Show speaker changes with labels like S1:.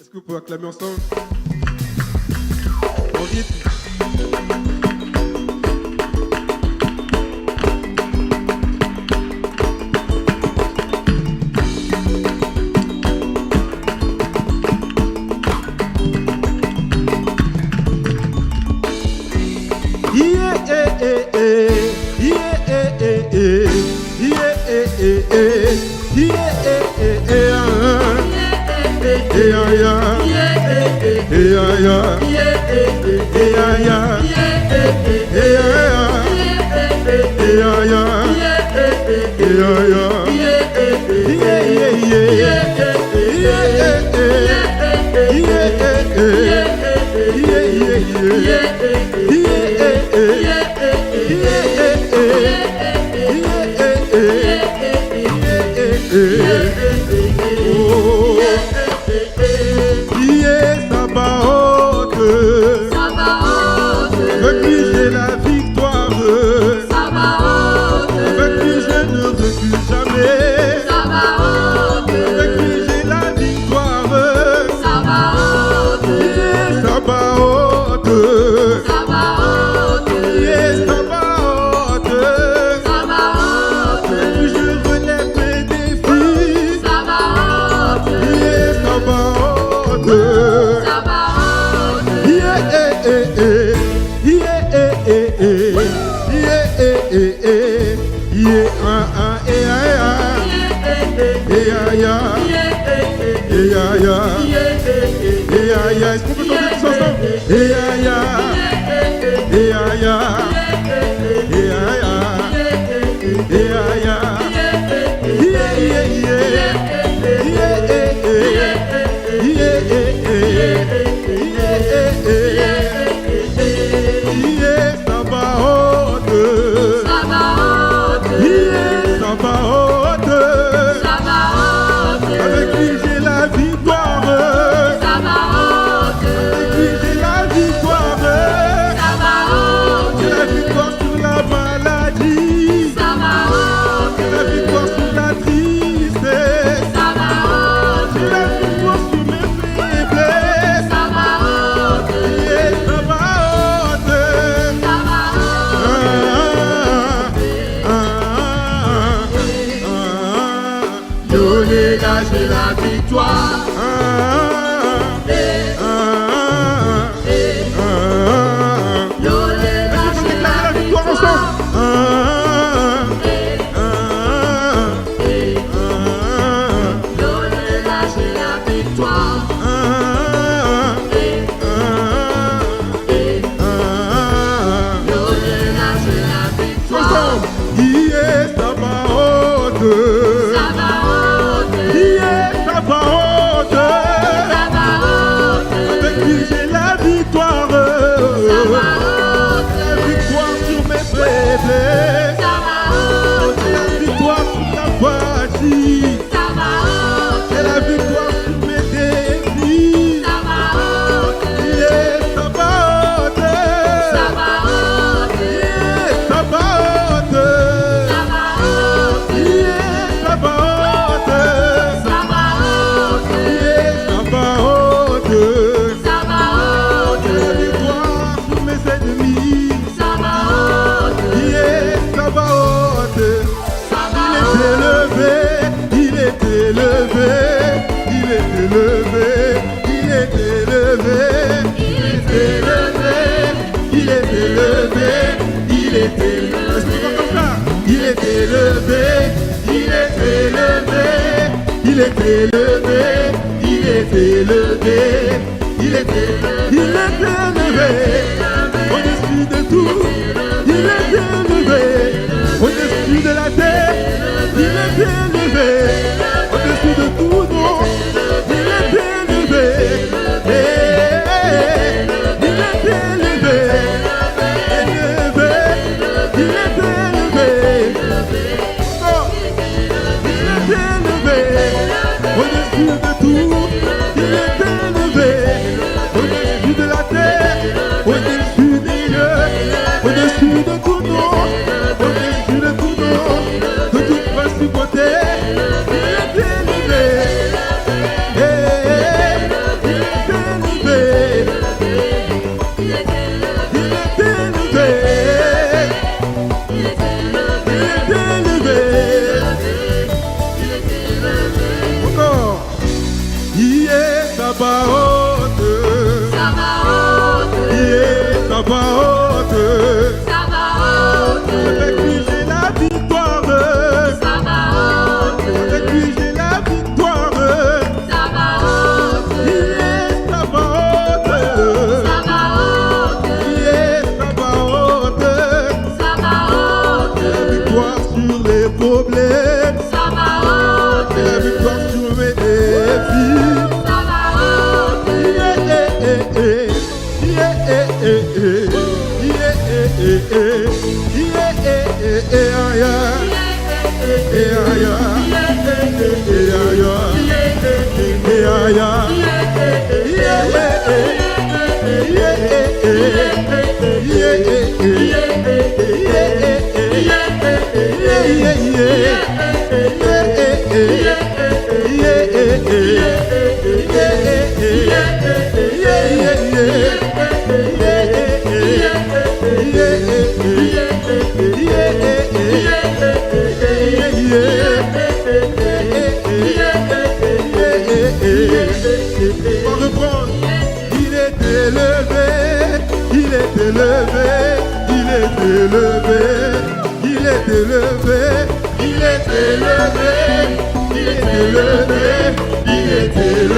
S1: Est-ce que vous pouvez acclamer ensemble? En rythme. Est-ce qu'on peut chanter tous ensemble? Avec lui j'ai la victoire. Avec lui j'ai la victoire. J'ai la victoire sur la maladie. J'ai la victoire sur la tristesse. J'ai la victoire sur mes faiblesses. Yeah, j'ai la victoire. Il est élevé au-dessus de tout. Il est élevé au-dessus de la terre. Il est élevé au-dessus de tout nom. Il est élevé. Il est élevé. Élevé. Il est élevé. Oh, il est élevé au-dessus de tout. Il est élevé au-dessus de la terre. Sabaoth,
S2: Sabaoth,
S1: yeah, Sabaoth,
S2: Sabaoth,
S1: avec lui j'ai la victoire,
S2: Sabaoth,
S1: avec lui j'ai la victoire,
S2: Sabaoth,
S1: yeah, Sabaoth,
S2: Sabaoth,
S1: yeah, Sabaoth,
S2: Sabaoth,
S1: la victoire sur les problèmes,
S2: Sabaoth,
S1: la victoire sur mes défis.
S2: Sabaoth,
S1: On reprend. Il est élevé, il est élevé, il est élevé, il est élevé, il est élevé, il est élevé, il est élevé.